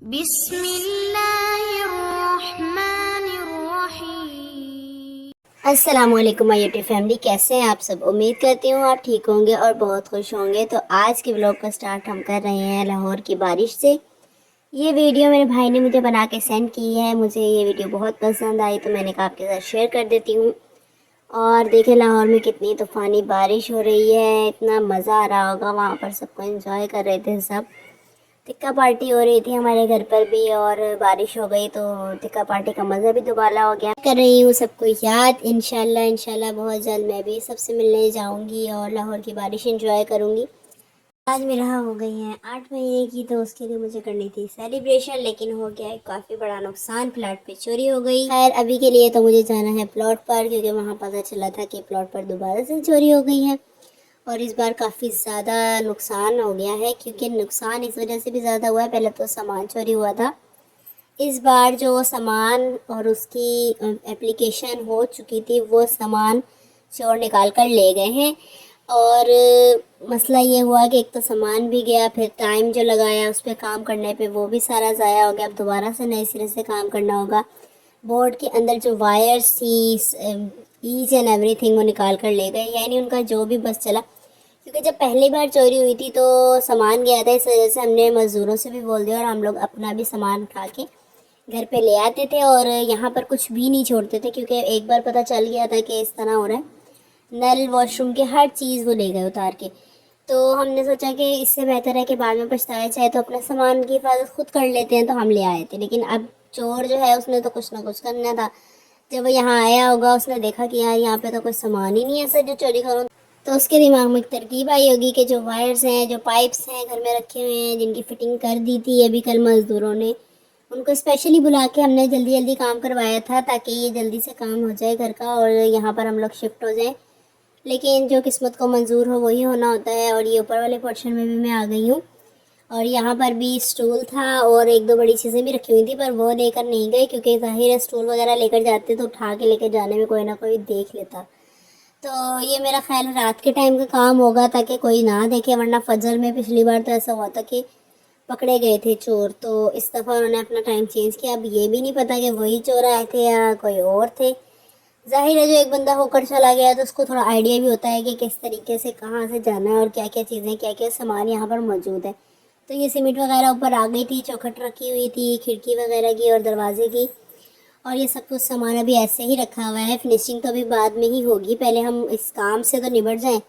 बिस्मिल्लाहिर्रहमानिर्रहीम। अस्सलामुअलैकुम my YouTube family, कैसे हैं आप सब। उम्मीद करती हूँ आप ठीक होंगे और बहुत खुश होंगे। तो आज के व्लॉग का स्टार्ट हम कर रहे हैं लाहौर की बारिश से। ये वीडियो मेरे भाई ने मुझे बना के सेंड की है। मुझे ये वीडियो बहुत पसंद आई तो मैंने कहा आपके साथ शेयर कर देती हूँ। और देखें लाहौर में कितनी तूफ़ानी बारिश हो रही है, इतना मज़ा आ रहा होगा। वहाँ पर सबको एंजॉय कर रहे थे सब। टिक्का पार्टी हो रही थी हमारे घर पर भी और बारिश हो गई तो टिक्का पार्टी का मज़ा भी दोबारा हो गया। कर रही हूँ सबको याद। इंशाल्लाह इंशाल्लाह बहुत जल्द मैं भी सबसे मिलने जाऊँगी और लाहौर की बारिश एंजॉय करूँगी। आज मेरा हो गई है 8 महीने की, तो उसके लिए मुझे करनी थी सेलिब्रेशन, लेकिन हो गया है काफ़ी बड़ा नुकसान। प्लॉट पे चोरी हो गई। खैर अभी के लिए तो मुझे जाना है प्लॉट पर, क्योंकि वहाँ पता चला था कि प्लॉट पर दोबारा से चोरी हो गई है और इस बार काफ़ी ज़्यादा नुकसान हो गया है। क्योंकि नुकसान इस वजह से भी ज़्यादा हुआ है, पहले तो सामान चोरी हुआ था। इस बार जो सामान और उसकी एप्लीकेशन हो चुकी थी वो सामान चोर निकाल कर ले गए हैं। और मसला ये हुआ कि एक तो सामान भी गया, फिर टाइम जो लगाया उस पर काम करने पे वो भी सारा ज़ाया हो गया। अब दोबारा से नए सिरे से काम करना होगा। बोर्ड के अंदर जो वायर्स थी, ईच एंड एवरीथिंग वो निकाल कर ले गए, यानी उनका जो भी बस चला। क्योंकि जब पहली बार चोरी हुई थी तो सामान गया था, इस वजह से हमने मज़दूरों से भी बोल दिया और हम लोग अपना भी सामान उठा के घर पे ले आते थे और यहाँ पर कुछ भी नहीं छोड़ते थे। क्योंकि एक बार पता चल गया था कि इस तरह हो रहा है। नल, वॉशरूम के हर चीज़ वो ले गए उतार के। तो हमने सोचा कि इससे बेहतर है कि बाद में पछताया चाहे तो अपने सामान की हिफाजत खुद कर लेते हैं, तो हम ले आए थे। लेकिन अब चोर जो है उसने तो कुछ ना कुछ करना था। जब वो यहाँ आया होगा उसने देखा कि यार यहाँ पे तो कोई सामान ही नहीं है ऐसा जो चोरी करो, तो उसके दिमाग में एक तरकीब आई होगी कि जो वायर्स हैं, जो पाइप्स हैं घर में रखे हुए हैं, जिनकी फ़िटिंग कर दी थी अभी कल मज़दूरों ने, उनको स्पेशली बुला के हमने जल्दी जल्दी काम करवाया था ताकि ये जल्दी से काम हो जाए घर का और यहाँ पर हम लोग शिफ्ट हो जाएं। लेकिन जो किस्मत को मंजूर हो वही होना होता है। और ये ऊपर वाले पोर्शन में भी मैं आ गई हूँ और यहाँ पर भी स्टूल था और एक दो बड़ी चीज़ें भी रखी हुई थी, पर वो लेकर नहीं गए क्योंकि ज़ाहिर है स्टूल वगैरह लेकर जाते तो उठा के लेकर जाने में कोई ना कोई देख लेता। तो ये मेरा ख्याल रात के टाइम का काम होगा ताकि कोई ना देखे, वरना फजर में पिछली बार तो ऐसा हुआ था कि पकड़े गए थे चोर। तो इस दफ़ा उन्होंने अपना टाइम चेंज किया। अब ये भी नहीं पता कि वही चोर आए थे या कोई और थे। ज़ाहिर है जो एक बंदा होकर चला गया तो उसको थोड़ा आइडिया भी होता है कि किस तरीके से कहाँ से जाना है और क्या क्या चीज़ें, क्या क्या सामान यहाँ पर मौजूद है। तो ये सीमेंट वगैरह ऊपर आ गई थी, चौखट रखी हुई थी खिड़की वगैरह की और दरवाजे की, और ये सब कुछ सामान अभी ऐसे ही रखा हुआ है। फिनिशिंग तो अभी बाद में ही होगी, पहले हम इस काम से तो निबट जाएं।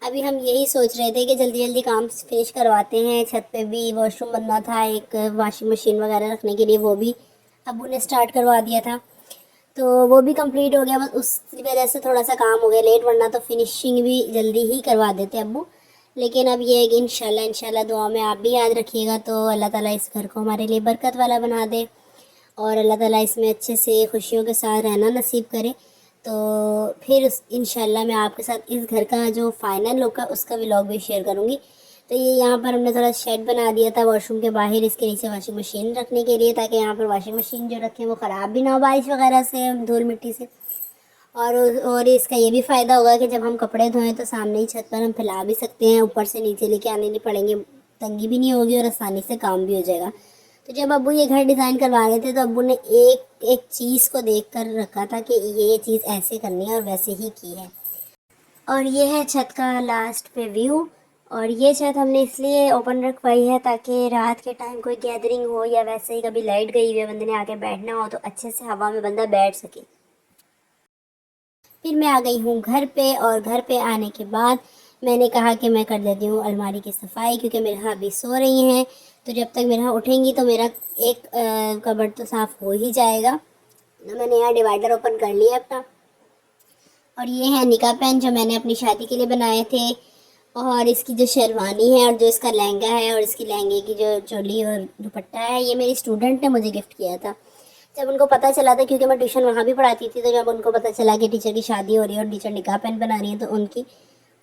अभी हम यही सोच रहे थे कि जल्दी जल्दी काम फिनिश करवाते हैं। छत पे भी वॉशरूम बनना था, एक वॉशिंग मशीन वगैरह रखने के लिए, वो भी अब्बू ने स्टार्ट करवा दिया था तो वो भी कंप्लीट हो गया। बस उस वजह से थोड़ा सा काम हो गया लेट, वरना तो फिनिशिंग भी जल्दी ही करवा देते अब्बू। लेकिन अब ये है कि इंशाल्लाह इंशाल्लाह दुआ में आप भी याद रखिएगा तो अल्लाह ताला इस घर को हमारे लिए बरकत वाला बना दे और अल्लाह ताला इसमें अच्छे से खुशियों के साथ रहना नसीब करे। तो फिर इंशाल्लाह मैं आपके साथ इस घर का जो फाइनल लुक है उसका व्लॉग भी शेयर करूँगी। तो ये यहाँ पर हमने थोड़ा शेड बना दिया था वॉशरूम के बाहर, इसके नीचे वॉशिंग मशीन रखने के लिए, ताकि यहाँ पर वॉशिंग मशीन जो रखें वो ख़राब भी ना हो बारिश वगैरह से, धूल मिट्टी से। और इसका ये भी फ़ायदा होगा कि जब हम कपड़े धोएं तो सामने ही छत पर हम फैला भी सकते हैं, ऊपर से नीचे लेके आने नहीं पड़ेंगे, तंगी भी नहीं होगी और आसानी से काम भी हो जाएगा। तो जब अब्बू ये घर डिज़ाइन करवा रहे थे तो अब्बू ने एक एक चीज़ को देख कर रखा था कि ये चीज़ ऐसे करनी है और वैसे ही की है। और ये है छत का लास्ट पे व्यू। और ये छत हमने इसलिए ओपन रखवाई है ताकि रात के टाइम कोई गैदरिंग हो या वैसे ही कभी लाइट गई हुई है बंदे ने आके बैठना हो तो अच्छे से हवा में बंदा बैठ सके। फिर मैं आ गई हूँ घर पे और घर पे आने के बाद मैंने कहा कि मैं कर देती हूँ अलमारी की सफाई, क्योंकि मेरे यहाँ अभी सो रही हैं। तो जब तक मेरे यहाँ उठेंगी तो मेरा एक कबर्ड तो साफ़ हो ही जाएगा। मैंने यहाँ डिवाइडर ओपन कर लिया अपना। और ये है निकाह पैन जो मैंने अपनी शादी के लिए बनाए थे, और इसकी जो शेरवानी है और जो इसका लहंगा है और इसकी लहंगे की जो चोली और दुपट्टा है ये मेरी स्टूडेंट ने मुझे गिफ्ट किया था। जब उनको पता चला था, क्योंकि मैं ट्यूशन वहाँ भी पढ़ाती थी, तो जब उनको पता चला कि टीचर की शादी हो रही है और टीचर निकाह पैन बना रही है तो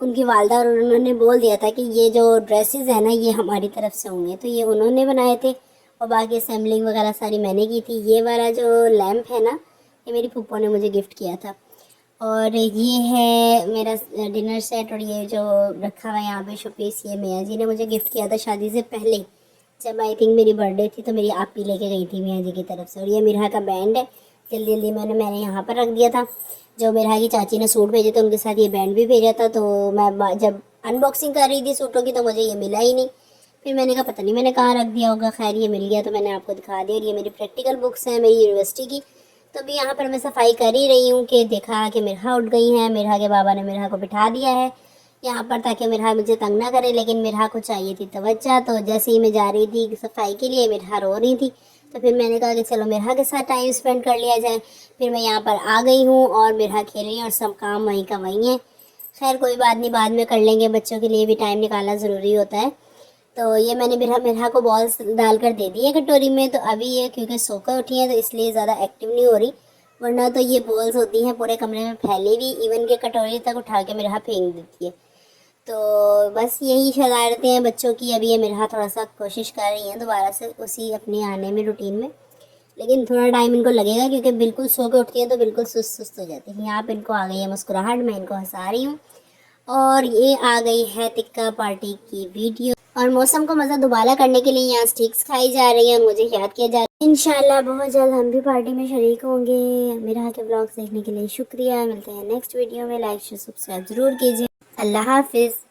उनकी वालदा और उन्होंने बोल दिया था कि ये जो ड्रेसेस है ना ये हमारी तरफ से होंगे, तो ये उन्होंने बनाए थे और बाकी असेंबलिंग वगैरह सारी मैंने की थी। ये वाला जो लैम्प है ना ये मेरी फूफो ने मुझे गिफ्ट किया था। और ये है मेरा डिनर सेट, और ये जो रखा हुआ है यहाँ पे शोपीस ये मियाँ जी ने मुझे गिफ्ट किया था शादी से पहले। जब आई थिंक मेरी बर्थडे थी तो मेरी आपी लेके गई थी मियाँ जी की तरफ से। और ये मिरहा का बैंड है, जल्दी जल्दी मैंने यहाँ पर रख दिया था। जो मिरहा की चाची ने सूट भेजे थे उनके साथ ये बैंड भी भेजा था, तो मैं जब अनबॉक्सिंग कर रही थी सूटों की तो मुझे ये मिला ही नहीं। फिर मैंने कहा पता नहीं मैंने कहाँ रख दिया होगा, खैर ये मिल गया तो मैंने आपको दिखा दिया। और ये मेरी प्रैक्टिकल बुक्स हैं मेरी यूनिवर्सिटी की। तो अभी यहाँ पर मैं सफाई कर ही रही हूँ कि देखा कि मिरहा उठ गई है। मिरहा के बाबा ने मिरहा को बिठा दिया है यहाँ पर ताकि मिरहा मुझे तंग ना करे, लेकिन मिरहा को चाहिए थी तवज्जो। तो जैसे ही मैं जा रही थी सफाई के लिए मिरहा रो रही थी, तो फिर मैंने कहा कि चलो मिरहा के साथ टाइम स्पेंड कर लिया जाए। फिर मैं यहाँ पर आ गई हूँ और मिरहा खेल रही है और सब काम वहीं का वहीं है। खैर कोई बात नहीं, बाद में कर लेंगे, बच्चों के लिए भी टाइम निकालना ज़रूरी होता है। तो ये मैंने मिरहा को बॉल्स डालकर दे दी है कटोरी में। तो अभी ये क्योंकि सोकर उठी है तो इसलिए ज़्यादा एक्टिव नहीं हो रही, वरना तो ये बॉल्स होती हैं पूरे कमरे में फैली हुई, इवन के कटोरी तक उठा के मिरहा फेंक देती है। तो बस यही शरारतें हैं बच्चों की। अभी ये मिरहा थोड़ा सा कोशिश कर रही हैं दोबारा से उसी अपने आने में रूटीन में, लेकिन थोड़ा टाइम इनको लगेगा क्योंकि बिल्कुल सो के उठती हैं तो बिल्कुल सुस्त सुस्त हो जाती हैं। यहाँ पे इनको आ गई है मुस्कुराहट, मैं इनको हंसा रही हूँ। और ये आ गई है टिक्का पार्टी की वीडियो। और मौसम को मज़ा दोबारा करने के लिए यहाँ स्टिक्स खाई जा रही हैं, मुझे याद किया जा रहा है। इंशाल्लाह बहुत जल्द हम भी पार्टी में शरीक होंगे। मिरहा के ब्लॉग्स देखने के लिए शुक्रिया। मिलते हैं नेक्स्ट वीडियो में। लाइक शेयर सब्सक्राइब ज़रूर कीजिए। अल्लाह हाफिज़।